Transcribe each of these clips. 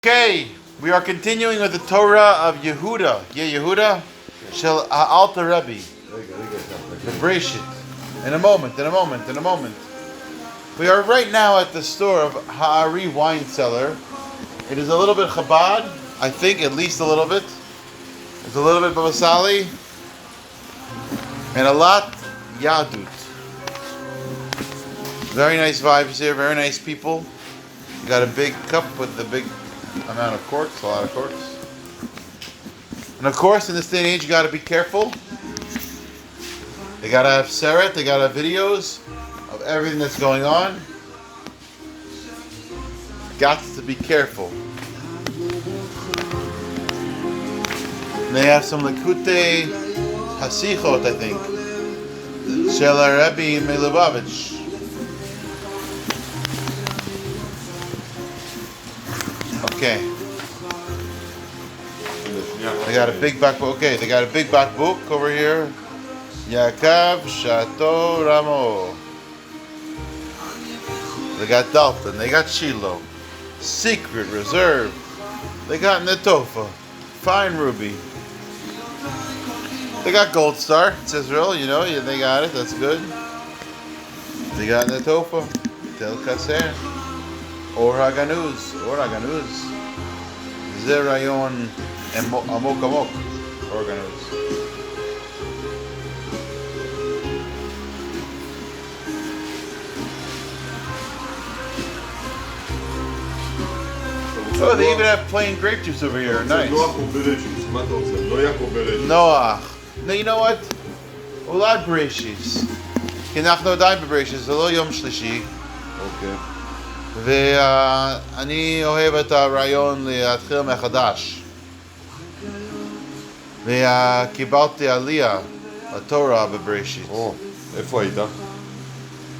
Okay, we are continuing with the Torah of Yehuda. Yeah, Yehuda Shel Alter Rebbe. The Breshit. In a moment. We are right now at the store of HaAri Wine Cellar. It is a little bit Chabad, I think, at least a little bit. It's a little bit Baba Sali, and a lot Yadut. Very nice vibes here, very nice people. Got a big cup with the big amount of corks, a lot of corks. And of course, in this day and age, you got to be careful. They got to have seret, they got to have videos of everything that's going on. Got to be careful. And they have some Likutei Hasichot, I think. Shel Rebbe Melubavitch. Okay. They got a big back book. Okay, they got a big back book over here. Yaakov Shato Ramo. They got Dalton. They got Shiloh. Secret Reserve. They got Netofa. Fine Ruby. They got Gold Star. It's Israel, you know. They got it. That's good. They got Netofa. Tel Kasser. Or Haganuz. Zerayon Amok Organuz. Oh, they even have plain grape juice over here. Nice. Noah. No, you know what? Ulad Bereshis. Kinachno Dai Bereshis. Zelo Yom Shlishi. Okay. ואני אוהב את הרעיון להתחיל מחדש. וקיבלתי עלייה לתורה בבראשית. איפה היית?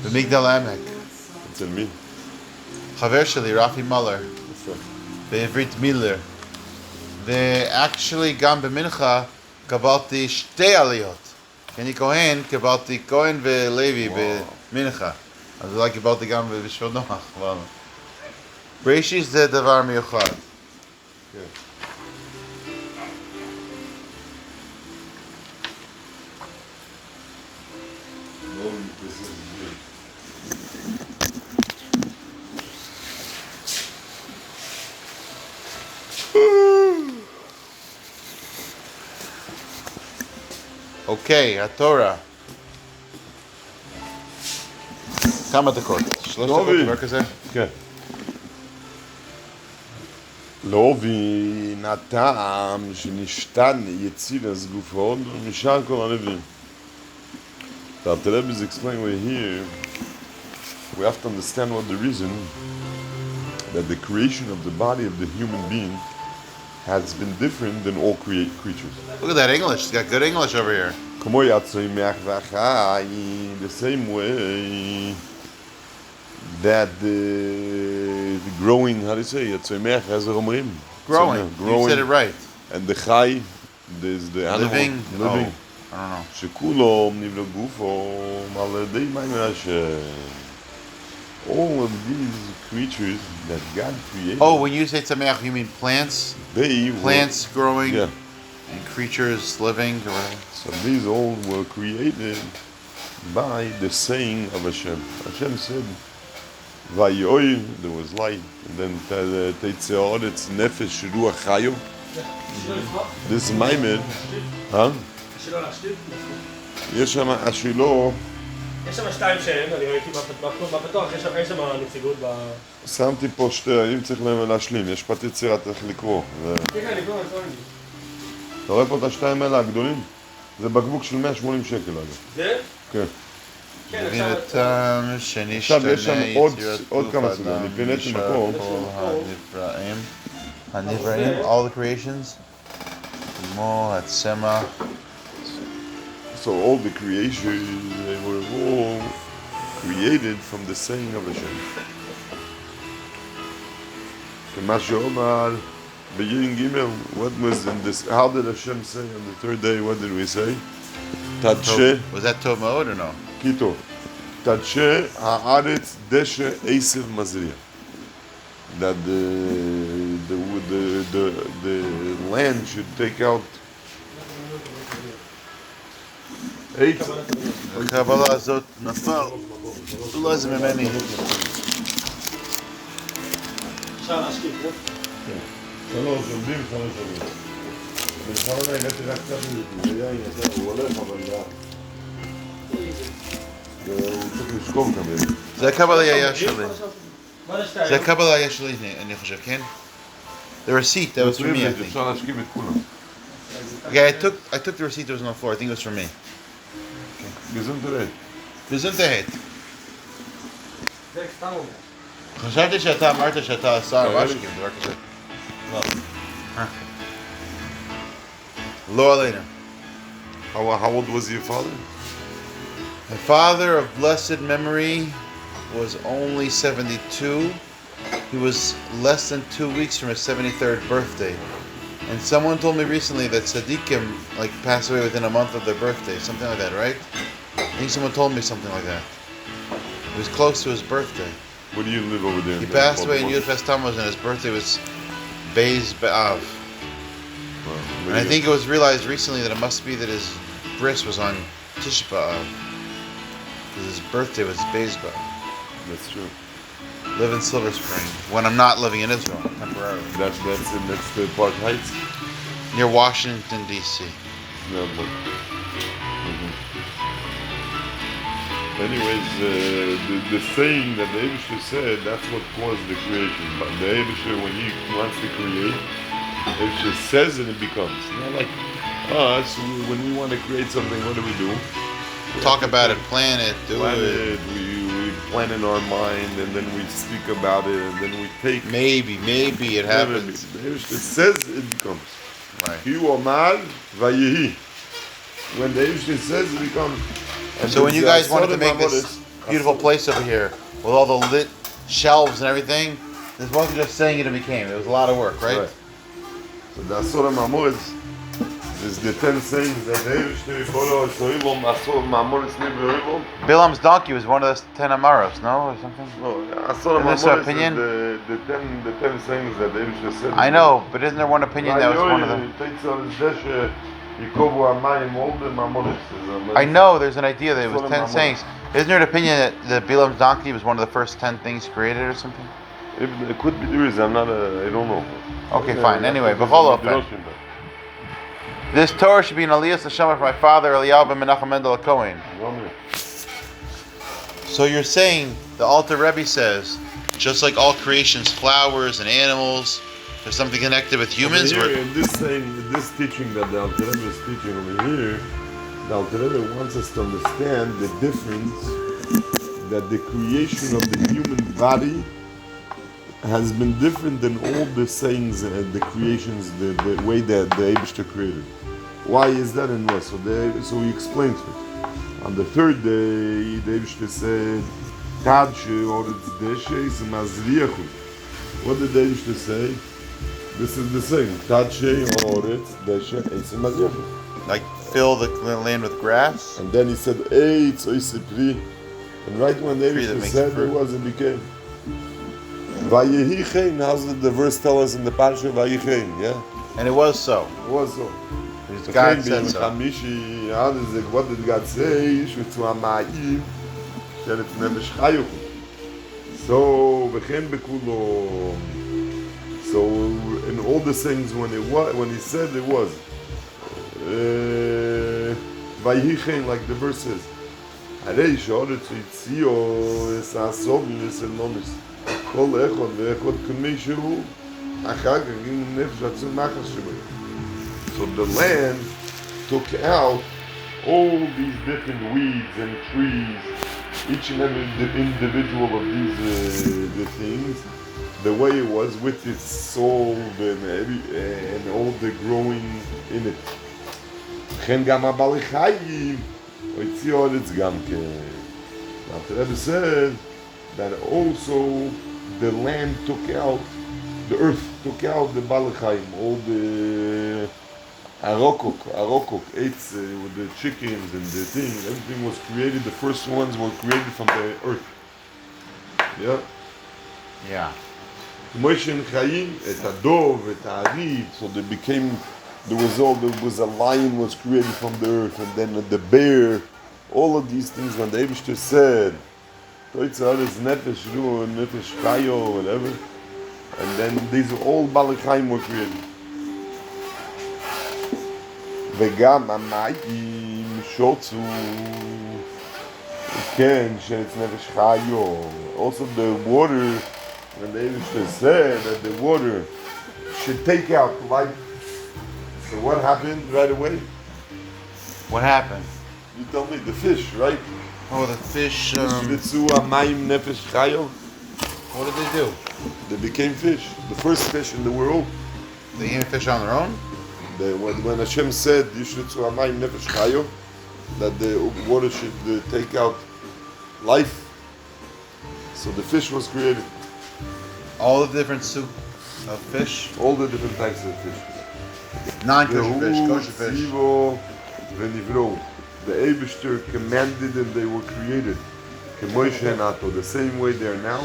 במגדל העמק. אצל מי? חבר שלי, רפי מלר. יפה. בעברית מילר. ואקשלי גם במנחה קיבלתי שתי עליות. כי אני כהן, קיבלתי כהן ולוי במנחה. אז אולי קיבלתי גם בשביל נוח, אבל... בראשית זה דבר מיוחד. כן. אוקיי, התורה. כמה דקות? 3 דקות, דבר כזה? כן. לא הבין הטעם שנשתן יציר אז גופות משאר כל הנביאים. The Rebbe is explaining right here, we have to understand what the reason that the creation of the body of the human being has been different than all creatures. Look at that English. It's got good English over here. כמו יצמח וחי, the same way that the growing, how do you say, יצמח, איך זה אומרים? Growing. You said it right. And the חי, there's the animal. Living. Living. Oh, I don't know. שכולו נבנו גופו על ידי מים all of these creatures that God created. Oh, when you say tzamech, you mean plants? Plants growing? Yeah. And creatures living? Or whatever. So these all were created by the saying of Hashem. Hashem said, Vayoy, there was light. And then Teitzeor, it's Nefesh Ruach Chayo. This is Maimed. Huh? יש שם השילו. יש שם 2 שהם, אני ראיתי בפתוח, יש שם נציגות ב... שמתי פה 2, אם צריך להשלים, יש פה תצירה, צריך לקרוא. כן, לקרוא. אתה רואה פה את ה2 האלה הגדולים? זה בקבוק של 180 שקל אגב. זה? כן. עכשיו יש שם עוד כמה סוגים, אני פיניתי מקום. הנבראים, all the creations. כמו הצמח. So all the creations, they were all created from the saying of Hashem. כמה שאומר ביין גימל, what was in this, how did Hashem say on the 3rd day, what did we say? תדשה. Was that Tov Ma'od or no? כיתו. תדשה הארץ דשא עשב מזריע. That the land should take out 8. הקבלה הזאת נפל. לא זה ממני. אפשר להשקיף, לא? שלוש עובדים, 3 עובדים. בכוונה הגעתי רק קצת מזה, זה יין, הוא הולך, אבל הוא צריך לשכוב כמה. זה הקבלה היה שלי. מה זה 2? זה הקבלה היה שלי, אני חושב, כן? The receipt, that was for me, I think. אפשר להשכיב את כולם. Okay, I took the receipt that was on the floor. I think it was for me. גזונטרט. גזונטהט. זה סתם אומר. חשבתי שאתה אמרת שאתה שר משקים, דבר כזה. לא. לא עלינו. How old was your father? My father of blessed memory was only 72. He was less than 2 weeks from his 73rd birthday. And someone told me recently that Tzaddikim like pass away within a month of their birthday, something like that, right? I think someone told me something like that. It was close to his birthday. Where do you live over there? He passed away in Yud Tammuz and his birthday was Beis B'Av. And I think it was realized recently that it must be that his bris was on Tish B'Av. Because his birthday was Beis B'Av. That's true. Live in Silver Spring when I'm not living in Israel temporarily. That's the Park Heights. Near Washington, D.C. No, but, Anyways, the saying that the Eibusher said, that's what caused the creation. But the Eibusher, when he wants to create, the Eibusher says and it becomes. Not like us, when we want to create something, what do? Talk about it, plan it, do Plan it. it. We plan in our mind, and then we speak about it, and then we take. Maybe it happens. The Eibusher says it becomes. Right. Hu Omar Vayehi. When the Eibusher says it becomes. And So when you guys wanted to make this beautiful place over here with all the lit shelves and everything, this wasn't just saying it became. It was a lot of work, right? So the Asor Mamoris is the 10 sayings that the Eibusher Yifolo Soilom Asor Mamoris Nebeoilom. Bilam's donkey was one of those 10 Amaros, no? Or something? No, Asor Isn't this your Mamoris opinion? is the 10 sayings that the Eibusher said. I know, but isn't there one opinion that was one of them? I know there's an idea that it was 10 sayings. Isn't there an opinion that the Bilam's donkey was one of the first 10 things created or something? It could be there is. I don't know. Okay, fine. Anyway, b'chol ofen. This Torah should be an aliyah l'shama for my father Eliyahu ben Menachem Mendel Cohen. So you're saying the Alter Rebbe says, just like all creations, flowers and animals, there's something connected with humans. Here, in this teaching that the Alter Rebbe is teaching over here, the Alter Rebbe wants us to understand the difference that the creation of the human body has been different than all the sayings and the creations, the way that the Eibusher created. Why is that and what? So he explains it. On the 3rd day, the Eibusher said, Tadshe or Deshe is Mazriachu. What did the Eibusher say? This is the same. Tadshe or Deshe is Mazriachu. Like fill the land with grass. And then he said, Eitz Oisipri. And right when the Eibusher said it was, it became. Vayehi how's the verse tell us in the Parsha Vayehi, yeah? And it was so. It was so. God said so. What did God say? So in all the things when he said it was Vayehi, like the verse says. כל אחד ואחד כמי שהוא אחר כך עם נפש עצום נחש שבו. So the land took out all these different weeds and trees, each and every individual of these the things, the way it was with its soul and all the growing in it. וכן גם הבעלי חיים, הוציא אורץ גם כן. The Rebbe said that also the land took out, the earth took out the balachayim, all the arokok ate with the chickens and the thing. Everything was created. The first ones were created from the earth. Yeah. Yeah. Moshe and Chaim, et Adov, et HaAri, so they became, there was a lion was created from the earth, and then the bear, all of these things, when the Eibishter said, Toitzah is Nefesh Ruah, Nefesh Chayo, whatever, and then these all Balei Chaim were created. וגם המים שוצו כן, she'etz nefesh chayo. Also the water, when the Eibishter said that the water should take out life. So what happened right away? What happened? You tell me, the fish, right? Oh, the fish. Shvetzu hamayim nefesh chayo. What did they do? They became fish. The first fish in the world. They ate fish on their own? When Hashem said, Yishvetzu hamayim nefesh chayo, that the water should take out life. So the fish was created. All the different soup of fish? All the different types of fish. Non-kosher fish, kosher fish. Tzivo, v'nivro. The Eibishter commanded and they were created. K'moshe and Ato, the same way they are now,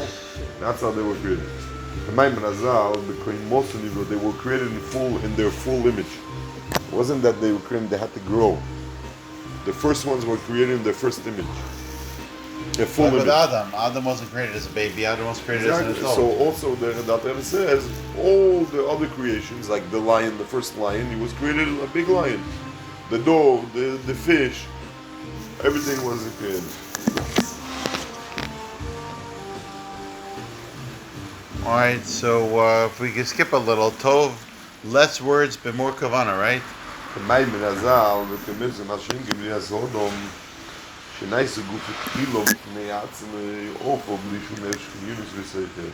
that's how they were created. K'mayim Razal, they were created in their full image. It wasn't that they were created, they had to grow. The first ones were created in their first image. Their full Like image. with Adam. Adam wasn't created as a baby, Adam was created as an adult. So also the Rebbe says all the other creations, like the lion, the first lion, he was created a big lion. The dog, the fish, everything was created. Alright, so if we can skip a little, Tov, less words but more kavanah, right? K'mayim Razal, v'k'mizim Hashem givli hazodom, שנייסו גוף התחילו בפני עצמי אופו בלי שום שכיונוס וסייכל.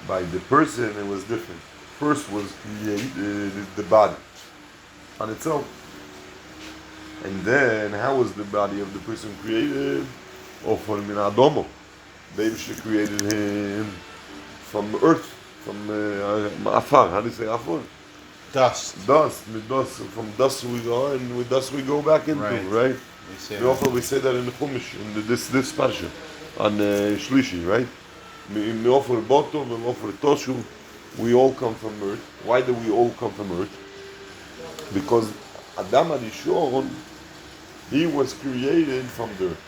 By the person it was different. First was created the body on itself. And then how was the body of the person created? Ofo min adomo. They created him from earth, from afar. How do you say afar? Dust. From dust we go, and with dust we go back into, right? We say that in the Chumash, in this parsha, on Shlishi, right? We offer bottom, we offer toshu. We all come from earth. Why do we all come from earth? Because Adam HaRishon, he was created from the earth.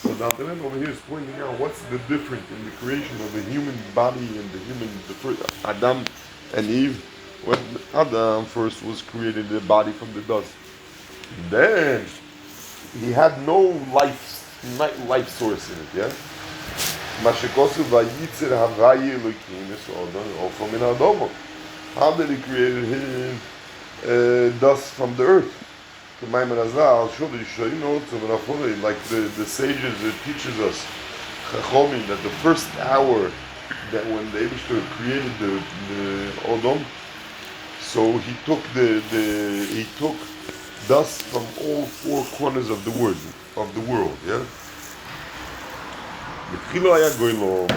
So the Alter Rebbe over here is pointing out what's the difference in the creation of the human body and the first Adam and Eve. When Adam first was created, the body from the dust. Then he had no life source in it, yeah? How did he create him dust from the earth? Like the sages, it teaches us that the first hour that when the Eibishter created the Odom, so he took dust from all four corners of the world, yeah?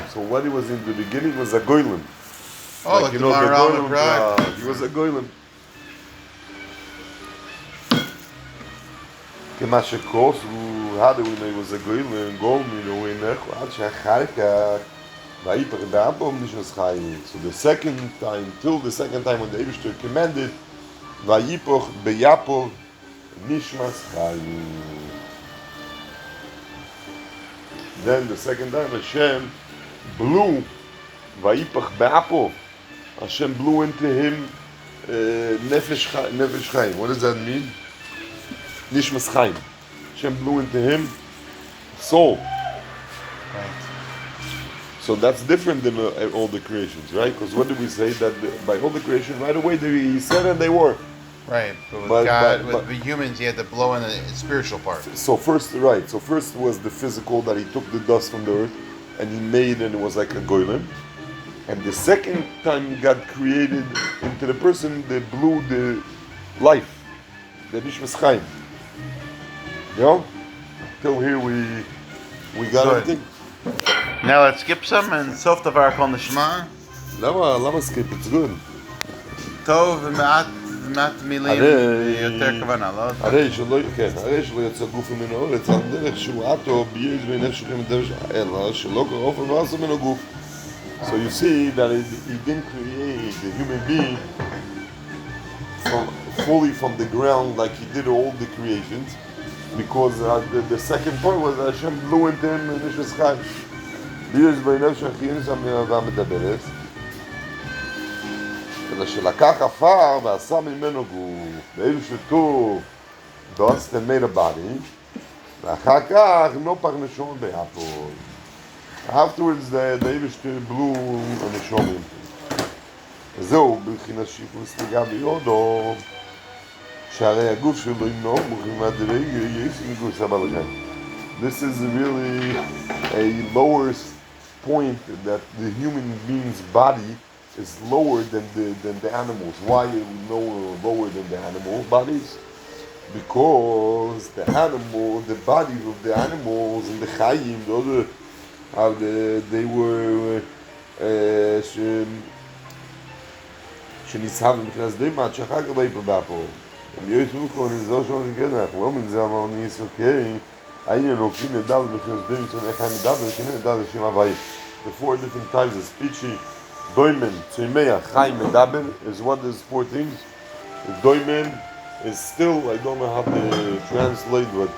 So what he was in the beginning was a goylem. Oh, like the Maharal of Prague. He was a goylem. How do we know he was a goylem? So the second time when the Eibishter commanded, Vayipoch beyapov nishmas chayim. Then the second time Hashem blew, Vayipoch be'apov. Hashem blew into him nefesh chayim. What does that mean? Nishmas chayim. Hashem blew into him soul. Right. So that's different than all the creations, right? Because what did we say? That by all the creation, right away he said and they were. Right, but with the humans, he had to blow in the spiritual part. So first was the physical, that he took the dust from the earth and he made, and it was like a goylem. And the second time God created into the person, they blew the life, the nishmas chaim. You know? Till here we got everything. Now let's skip some and sof davar kol nishma. Lama skip? It's good. Tov v'mat milim yoter kavanah, לא? הרי שלא יצא גוף ממנו אורץ, על דרך שהוא עטו בייז ונפש לכם דרך אלא שלא קרוב ומעשה ממנו גוף. So you see that he didn't create the human being fully from the ground like he did all the creations, because the second point was that Hashem blew into him in Nishas Chaim. B'yesh b'nefesh achiyim שם מהאהבה מדברת, אלא שלקח עפר ועשה ממנו גוף, ואילו שטוב, dust and made a body, ואחר כך נופח נשום ביחד. Afterwards the Eibishter blew on the shomim. זהו, בבחינת שיפוס תיגע ביודו, שהרי הגוף שלו אינו מוכימת דרגע יש מגוס הבעל חיים. This is really a lower point, that the human being's body is lower than the animals. Why are we lower than the animal bodies? Because the bodies of the animals and the chayim, the other, they were שניסה במכנס דימה, שאחר כך לא יפבע פה. אם יהיו כל נזור שלנו שכן, אנחנו לא מנזה אמרנו יסוקי, היינו נוקשים נדל במכנס דימה, איך היה נדל, וכן נדל לשם הוואי. The 4 different types of speech, doimen, צוימיה, חי, מדבר, is what is 4 things. The doimen is still, I don't know how to translate, but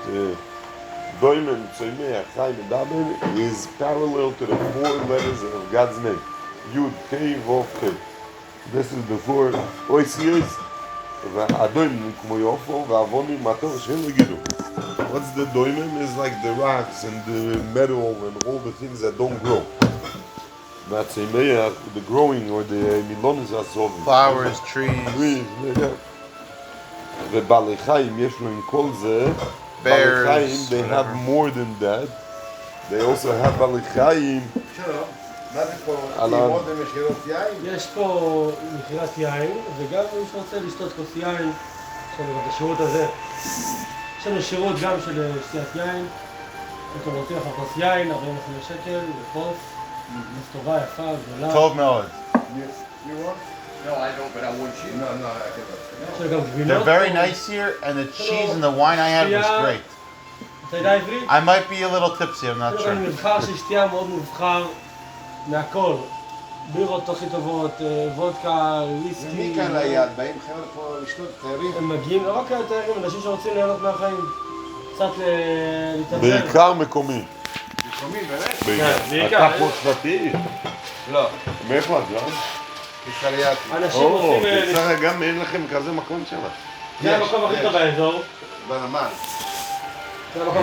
doimen, צוימיה, חי, מדבר is parallel to the 4 letters of God's name. Yud, Kei, Vov, Kei. This is the 4 oisias, והדויmen כמו יופו, והעוונים מטור שהם יגידו. What's the doimen? Is like the rocks and the metal and all the things that don't grow. מהצמח, the growing, or the מילונס הסובים. Flowers, trees. ובעלי חיים יש לו עם כל זה, בעלי חיים, they have more than that. They also have בעלי חיים. מה זה פה? ללמוד במכירות יין? יש פה מכירת יין, וגם מי שרוצה לשתות כוס יין, יש לנו את השירות הזה. יש לנו שירות גם של שתיית יין. אם אתם רוצים לך כוס יין, 45 שקל לכוס. כוס טובה, יפה, גדולה. טוב מאוד. You want? No, I don't, but I want you. No, I can. יש לנו גם They're גבינות. very nice here, and the cheese and the wine I had was great. אתה יודע עברית? I might be a little tipsy, I'm not יש לנו sure. מבחר של שתייה מאוד מבחר מהכל. בירות הכי טובות, וודקה, וויסקי. מי כאן ליד? באים חבר'ה פה לשתות תיירים? הם מגיעים לא רק תיירים, אנשים שרוצים ליהנות מהחיים. קצת להתאזן. בעיקר מקומי. מקומי, באמת? בעיקר. אתה פה צפתי? לא. מאיפה את, לא? פיצריאטי. אנשים רוצים... בסדר, גם אין לכם כזה מקום שלך. זה המקום הכי טוב באזור. בנמל. זה המקום